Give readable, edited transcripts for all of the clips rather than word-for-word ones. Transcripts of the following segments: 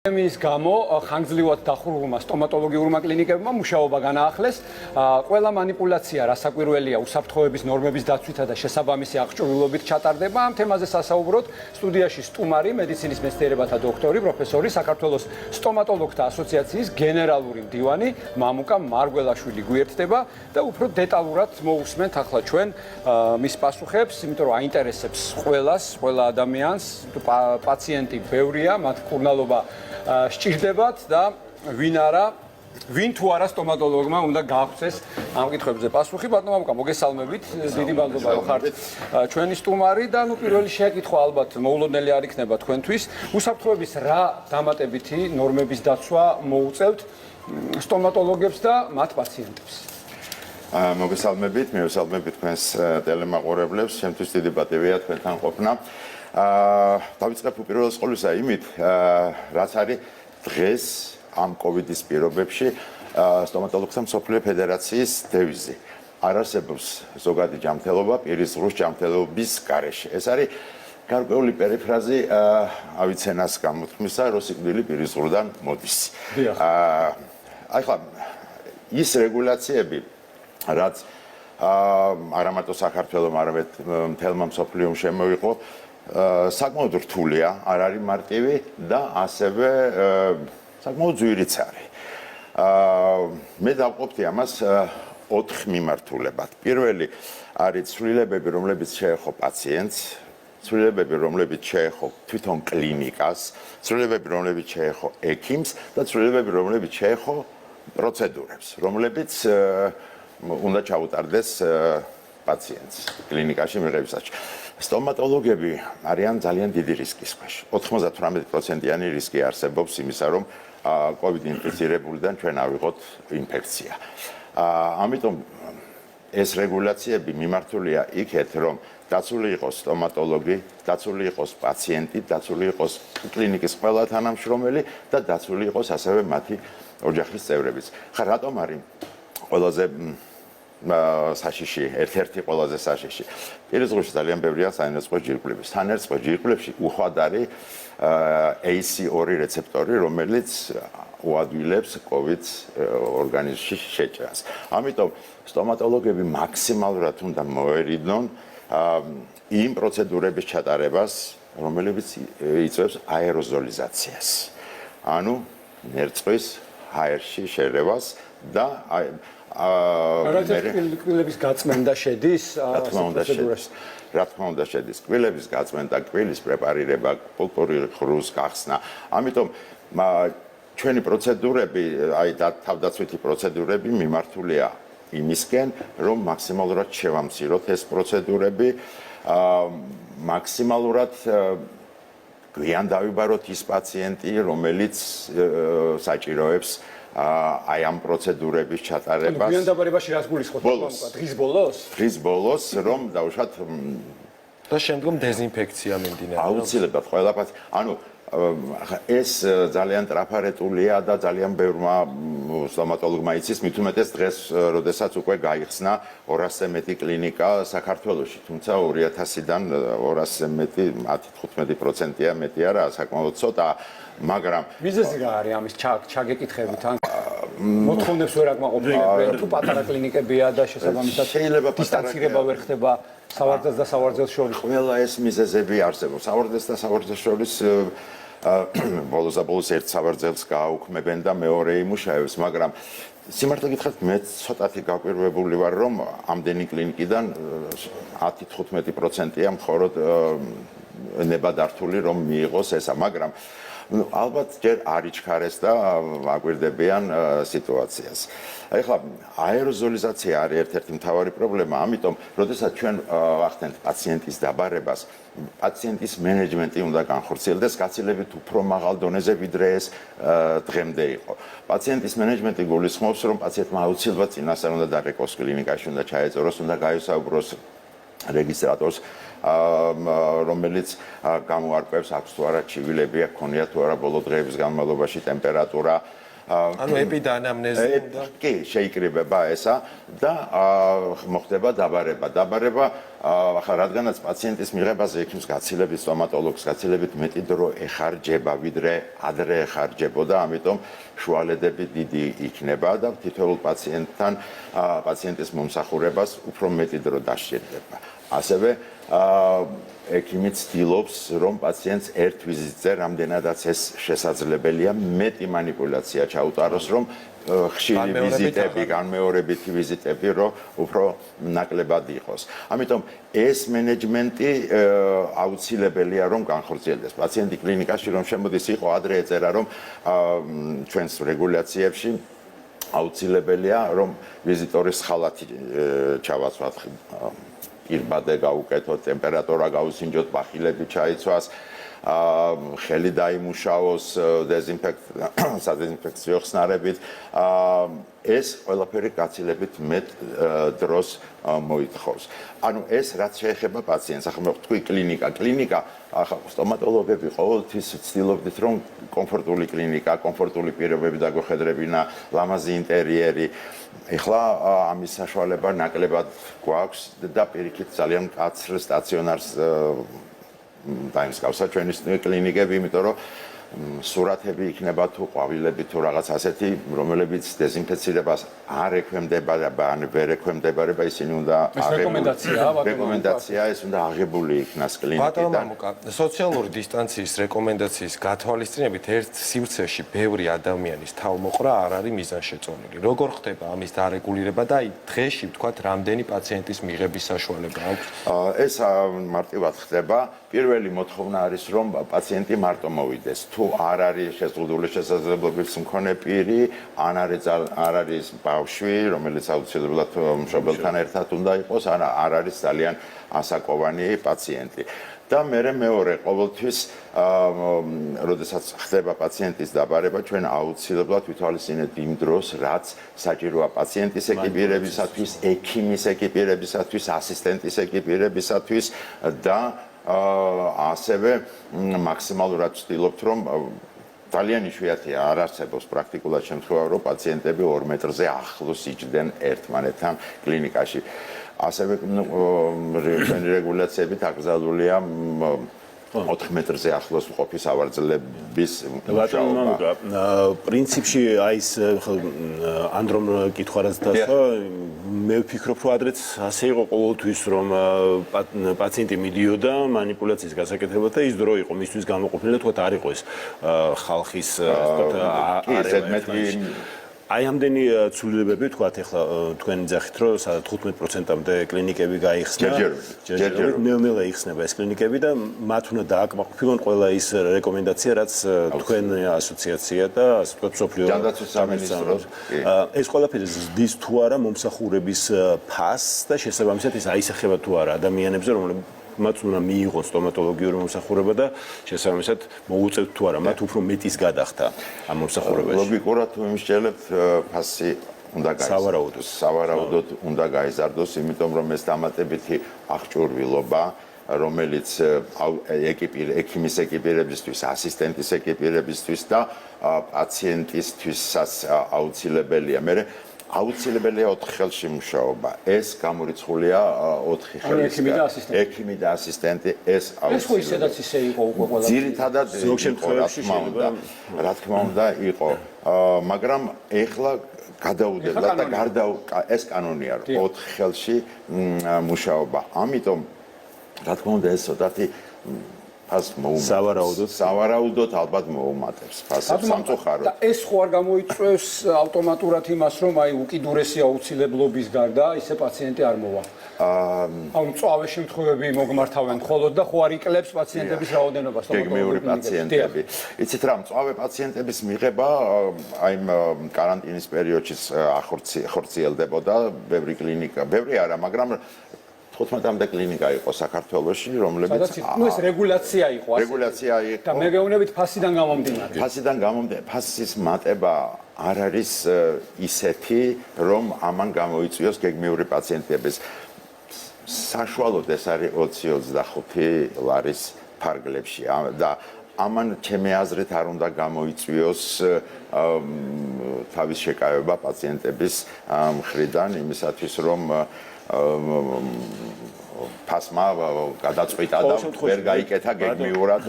Pandemიის გამო ხანგრძლივად დახურულმა სტომატოლოგიურმა კლინიკებმა მუშაობა განაახლეს. ყველა манипуляცია, რასაკვირველია, უსაფრთხოების ნორმების დაცვითა და შესაბამისი აღჭურვილობით ჩატარდება. ამ თემაზე სასაუბროთ სტუდიაში სტუმარი, მედიცინის მეცნიერებათა დოქტორი, პროფესორი, საქართველოს სტომატოლოგთა ასოციაციის გენერალური მდივანი მამუკა მარგველაშვილი გვერდდება და უფრო დეტალურად მოусმენთ ახლა ჩვენ მის პასუხებს, იმიტომ რომ აინტერესებს ყველა ადამიანს, პაციენტი ბევრია, მათ მკურნალობა სჭირდებათ და ვინ თუ არა სტომატოლოგმა უნდა გააღვწეს ამ კითხვებზე პასუხი. ბატონო მამუკა, მოგესალმებით. დიდი მადლობა რომ ხართ ჩვენი სტუმარი და პირველი შეკითხვა ალბათ მოულოდნელი არ იქნება თქვენთვის. უსაფრთხოების რა დამატებითი ნორმების დაცვა მოუწევთ სტომატოლოგებს და მათ პაციენტებს? მოგესალმებით, მივესალმებით თქვენს ტელემაყურებლებს. ჩემთვის დიდი პატივია თქვენთან ყოფნა. დავიწყებ უპირველეს ყოვლისა იმით, რაც არის დღეს ამ კოვიდის პირობებში სტომატოლოგთა მსოფლიო ფედერაციის დევიზი. არ არსებობს ზოგადი ჯანმრთელობა პირის ზღვის ჯანმრთელობის გარეშე. ეს არის გარკვეული პერიფრაზი ავიცენას გამოთქმისა, რომ სიკვდილი პირის ზღვრიდან მოდის. ახლა ის რეგულაციები, რაც არა მარტო საქართველოს, არამედ მთელმა მსოფლიომ შემოიღო, საკმაოდ რთულია, არ არის მარტივი და ასევე საკმაოდ ძვირიც არის. მე დავყოფთი ამას 4 მიმართულებად. პირველი არის ცვლილებები, რომლებიც შეეხო პაციენტს, ცვლილებები, რომლებიც შეეხო თვითონ კლინიკას, ცვლილებები, რომლებიც შეეხო ექიმს და ცვლილებები, რომლებიც შეეხო პროცედურებს, რომლებიც უნდა ჩაუტარდეს პაციენტს კლინიკაში მიღებისას. სტომატოლოგები არიან ძალიან დიდი რისკის ქვეშ. 98%-იანი რისკი არსებობს იმისა, რომ COVID ინფიცირებულიდან ჩვენ ავიღოთ ინფექცია. ამიტომ ეს რეგულაციები მიმართულია იქეთ, რომ დაცული იყოს სტომატოლოგი, დაცული იყოს პაციენტი, დაცული იყოს კლინიკის ყველა თანამშრომელი და დაცული იყოს ასევე მათი ოჯახის წევრებიც. ხა რატომ არის ყველაზე საშიში, ერთ-ერთი ყველაზე საშიში. პირის ზღვის ძალიან ბევრია საინერცხო ჯირკვლები. საინერცხო ჯირკვლებში უხვად არის AC2 რეცეპტორი, რომელიც უადვილებს COVID-ს ორგანიზმში შეჭრას. ამიტომ სტომატოლოგები მაქსიმალურად უნდა მოერიდონ იმ პროცედურების ჩატარებას, რომლებიც იწვევს აეროზოლიზაციას. ანუ ნერწყვის ჰაერში შერევას და კბილების გაწმენდა შედის პროცედურაში. რა თქმა უნდა შედის კბილების გაწმენდა, კბილის პრეპარირება, კულტურული ხრუს გახსნა. ამიტომ ჩვენი პროცედურები, აი თავდაცვითი პროცედურები მიმართულია იმისკენ, რომ მაქსიმალურად შევამციროთ ეს პროცედურები, მაქსიმალურად გვიან დავიბაროთ ის პაციენტი, რომელიც საჭიროებს აი ამ პროცედურების ჩატარებას. გვიანდაბარებაში რას გულისხმობთ? დღის ბოლოს? დღის ბოლოს, რომ დავუშვათ და შემდგომ დეზინფექცია მიმდინარეობს. აუცილებლად ყველა ანუ ეს ძალიან ტრაფარეტულია და ძალიან ბევრმა სტომატოლოგმა იცის, მით უმეტეს დღეს, როდესაც უკვე გაიხსნა 200-ზე მეტი კლინიკა საქართველოში, თუმცა 2000-დან 200-ზე მეტი, 10-15%-ია მეტი არა, საკმაოდ ცოტა, მაგრამ მიზეზი რა არის ამის ჩაგეკითხებით ან მოთხოვნებს ვერ აკმაყოფილებენ თუ პატარა კლინიკებია და შესაბამისად შეიძლება დისტანცირება ვერ ხდება სავარძელს და სავარძელს შორის. ყველა ეს მიზეზები არსებობს. სავარძელს და სავარძელს შორის ბოლოს ერთ სავარძელს გააუქმებენ და მეორე იმუშავებს, მაგრამ სიმართლე გითხრათ, მე ცოტათი გაკვირვებული ვარ, რომ ამდენი კლინიკიდან 10-15%-ია მხოლოდ ნებადართული, რომ მიიღოს ესა, მაგრამ ალბათ ჯერ არ იჩქარეს და აკვირდებიან სიტუაციას. ეხლა აეროზოლიზაცია არის ერთ-ერთი მთავარი პრობლემა, ამიტომ, როდესაც ჩვენ ვახდენთ პაციენტის დაბარებას, პაციენტის მენეჯმენტი უნდა განხორციელდეს გაცილებით უფრო მაღალ დონეზე, ვიდრე ეს დღემდე იყო. პაციენტის მენეჯმენტი გულისხმობს, რომ პაციენტმა აუცილებლად წინასწარ უნდა დარეკოს კლინიკაში, უნდა ჩაეწოროს, უნდა გაისაუბროს რეგისტრატორს, რომელიც გამოარკვევს აქვს თუ არა ჩივილები, აქვს თუ არა ბოლო დღეების განმავლობაში ტემპერატურა, ანუ ეპიდანამნეზი უნდა კი შეიკრიბება ესა და მოხდება დაბარება ახლა რადგანაც პაციენტის მიღებაზე ექიმს გაცილებით სტომატოლოგს გაცილებით მეტი დრო ეხარჯება ვიდრე ადრე ეხარჯებოდა ამიტომ შუალედები დიდი იქნება და თითოეულ პაციენტის მომსახურებას უფრო მეტი დრო დასჭირდება ასევე ექიმი ცდილობს რომ პაციენტს ერთ ვიზიტზე რამდენადაც ეს შესაძლებელია მეტი მანიპულაცია ჩაუტაროს რომ ხშირი ვიზიტები, განმეორებითი ვიზიტები რომ უფრო ნაკლებად იყოს. ამიტომ ეს მენეჯმენტი აუცილებელია რომ განხორციელდეს. პაციენტი კლინიკაში რომ შემოდის იყო ადრე ეწერა რომ ჩვენს რეგულაციებში აუცილებელია რომ ვიზიტორის ხალათი ჩავაცვათ ირბადე გაუკეთოთ, ტემპერატურა გაუსინჯოთ, ბახილები ჩაიცვას, ხელი დაიმუშაოს სადეზინფექციო ხსნარებით. ეს ყველაფერი გაცილებით მეტ დროს მოითხოვს. ანუ ეს რაც შეეხება პაციენტს, ახლა თქვი კლინიკა, ახლა სტომატოლოგები ყოველთვის ცდილობდით რომ კომფორტული კლინიკა, კომფორტული პირობები დაგვეხედრებინა, ლამაზი ინტერიერი. ეხლა ამის საშუალება ნაკლებად გვაქვს და პირიქით ძალიან მკაცრ სტაციონარს დაიმსგავსა ჩვენი კლინიკები, იმიტომ რომ სურათები იქნება თუ ყვავილები თუ რაღაც ასეთი, რომლებიც დეზინფექცირებას არ ექვემდებარება, ან ვერ ექვემდებარება, ისინი უნდა რეკომენდაცია ეს უნდა აღებული იქნას კლინიკიდან. ბატონო მამუკა, სოციალური დისტანციის რეკომენდაციის გათვალისწინებით ერთ სივრცეში ბევრი ადამიანის თავმოყრა არ არის მიზანშეწონილი. როგორ ხდება ამის დარეგულირება და აი დღეში ვთქვათ, რამდენი პაციენტის მიღების საშუალება აქვს? ეს მარტივად ხდება. პირველი მოთხოვნა არის რომ პაციენტი მარტო მოვიდეს. თუ არ არის შეზღუდული შესაძლებლობების მქონე პირი, არ არის ბავშვი, რომელიც აუცილებლად მშობელთან ერთად უნდა იყოს, ან არ არის ძალიან ასაკოვანი პაციენტი. და მეორე ყოველთვის როდესაც ხდება პაციენტის დაბარება, ჩვენ აუცილებლად ვითვალისწინებთ იმ დროს, რაც საჭიროა პაციენტის ეკიპირებისათვის, ექიმის ეკიპირებისათვის, ასისტენტის ეკიპირებისათვის და ასევე მაქსიმალურად ვცდილობთ რომ ძალიან იშვიათია არ არსებობს პრაქტიკულად შემთხვევა რომ პაციენტები 2 მეტრზე ახლოს იჯდნენ ერთმანეთთან კლინიკაში. ასევე ჩვენი რეგულაციებით აკრძალულია 4 მეტრზე ახლოს მყოფი სავარძლების მუშაობა. პრინციპში აი ეს ანდრომ კითხვა რაც დასვა, მე ვფიქრობ, რომ ადრეც ასე იყო ყოველთვის, რომ პაციენტი მიდიოდა მანიპულაციის გასაკეთებლად და ის დრო იყო მისთვის გამოყოფილი და თქვათ არ იყო ეს ხალხის აი ამდენი ცვლილებები თქვათ ახლა თქვენი ძახით რომ 15%-მდე კლინიკები გაიხსნა. ჯერჯერობით ნელ-ნელა იხსნება ეს კლინიკები და მათ უნდა დააკმაყოფილონ ყველა ის რეკომენდაცია, რაც თქვენი ასოციაცია და ასე ვთქვათ სოფლიო ჯანდაცვის სამინისტროს ეს ყველაფერი ზრდის თუ არა მომსახურების ფასს და შესაბამისად ის აისახება თუ არა ადამიანებზე, რომლებიც მათ უნდა მიიღონ სტომატოლოგიური მომსახურება და შესაბამისად მოუწევთ თუ არა მათ უფრო მეტის გადახდა ამ მომსახურებაში. ლოგიკურად თუ იმსჯელებთ ფასი უნდა გაიზარდოს. სავარაუდოდ უნდა გაიზარდოს, იმიტომ რომ ეს დამატებითი აღჭურვილობა რომელიც ექიმის ეკიპირებისთვის, ასისტენტის ეკიპირებისთვის და პაციენტისთვისაც აუცილებელია. მე აუცილებელია 4 ხელში მუშაობა. ეს გამორიცხულია 4 ხელის. ექიმი და ასისტენტი ეს აუცილებელია. ეს ხო ისედაც ისე იყო უკვე ყველა. ძირითადად რა თქმა უნდა იყო. მაგრამ ეხლა გადაუდებლა და ეს კანონია რომ 4 ხელში მუშაობა. ამიტომ რა თქმა უნდა ეს ცოტათი სავარაუდოდ ალბათ მოუმატებს ფასებს სამწუხაროდ. და ეს ხო არ გამოიწვევს ავტომატურად იმას, რომ აი უკიდურესი აუცილებლობის გარდა ისე პაციენტი არ მოვა. ანუ მწვავე შემთხვევები მოგმართავენ მხოლოდ და ხო არ იკლებს პაციენტების რაოდენობას გეგმიური პაციენტები. იცით რა, მწვავე პაციენტების მიღება აი კარანტინის პერიოდში ახორციელდებოდა ბევრი კლინიკა, ბევრი არა, მაგრამ 15-მდე კლინიკა იყო საქართველოში, რომლებიც ეს რეგულაცია იყო, რეგულაცია იყო და მე გეუბნებით ფასიდან გამომდინარე. ფასიდან გამომდინარე, ფასის მატება არ არის ისეთი, რომ ამან გამოიწვიოს გეგმიური პაციენტების საშუალოდ ეს არის 20-25 ლარის ფარგლებში და ამან ჩემი აზრით არ უნდა გამოიწვიოს თავის შეკავება პაციენტების მხრიდან იმისათვის რომ ფასმა გადაწყვიტა და ვერ გაიკეთა გეგმიურად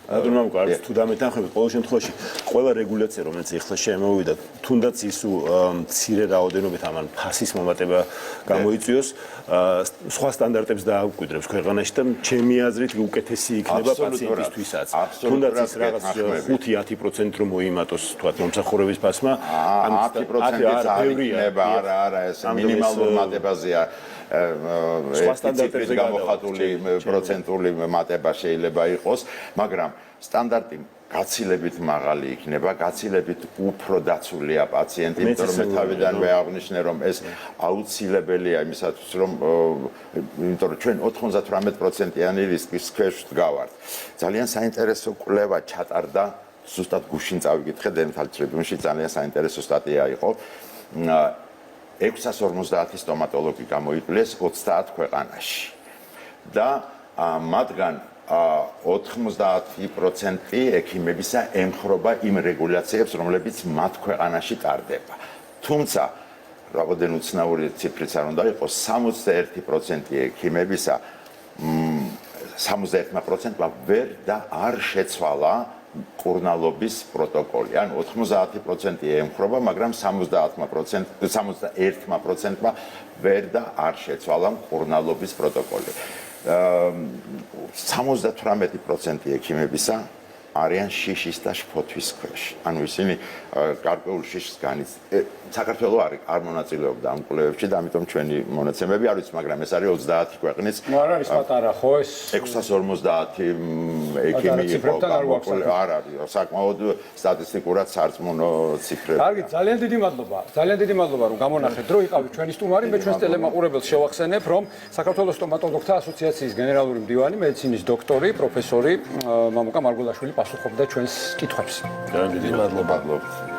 რადგან გვაქვს თუ დამეთანხმებით ყოველ შემთხვევაში ყველა რეგულაცია რომელიც ახლა შემოვიდა თუნდაც ის მცირე რაოდენობით ამან ფასის მომატება გამოიწვიოს სხვა სტანდარტებს დააკვირდებს ქვეყანაში და ჩემი აზრით უკეთესი იქნება პაციენტისთვისაც თუნდაც ის რაღაც 5-10% რომ მოიმატოს თქვათ მომსახურების ფასმა ამ 10%-იც არ იქნება არა ეს მინიმალურ მატებაზეა სხვა სტანდარტებზე გამოხატული პროცენტული მატება შეიძლება იყოს, მაგრამ სტანდარტი გაცილებით მაღალი იქნება, გაცილებით უფრო დაცულია პაციენტი, იმიტომ რომ თავიდანვე აღნიშნე რომ ეს აუცილებელია იმისათვის რომ იმიტომ რომ ჩვენ 98%-იანი რისკის ქვეშ ვდგავართ. ძალიან საინტერესო კვლევა ჩატარდა, ზუსტად გუშინ წავიკითხე Dental Tribune-ში ძალიან საინტერესო სტატია იყო. 650 სტომატოლოგი გამოიკვლიეს 30 ქვეყანაში და მათგან 90% ექიმებისა ემხრობა იმ რეგულაციებს, რომლებიც მათ ქვეყანაში ტარდება. თუმცა, რაბოდენ უცნაური ციფრიც არ უნდა იყოს, 61% ექიმებისა 61%-მა ვერ და არ შეცვალა კურნალობის პროტოკოლი. ან 90% ემხრობა, მაგრამ 61%-მა ვერ და არ შეცვალა კურნალობის პროტოკოლი. 78% ექიმებისა არიან შიშის და შფოთვის ქვეშ. ანუ ისინი გარკვეულ შიშს საქართველოს არ მონაწილეობდა ამ კვლევებში და ამიტომ ჩვენი მონაცემები არ ვიცი, მაგრამ ეს არის 30 ქვეყნის. არ არის პატარა ხო ეს 650 ექიმი იყო. არ არის, საკმაოდ სტატისტიკურად სარწმუნო ციფრები. კარგი, ძალიან დიდი მადლობა. ძალიან დიდი მადლობა რომ გამონახეთ დრო იყავით ჩვენი სტუმარი. მე ჩვენს ტელემაყურებელს შევახსენებ, რომ საქართველოს სტომატოლოგთა ასოციაციის გენერალური მდივანი, მედიცინის დოქტორი, პროფესორი მამუკა მარგულაშვილი პასუხობდა ჩვენს კითხვებს. ძალიან დიდი მადლობა.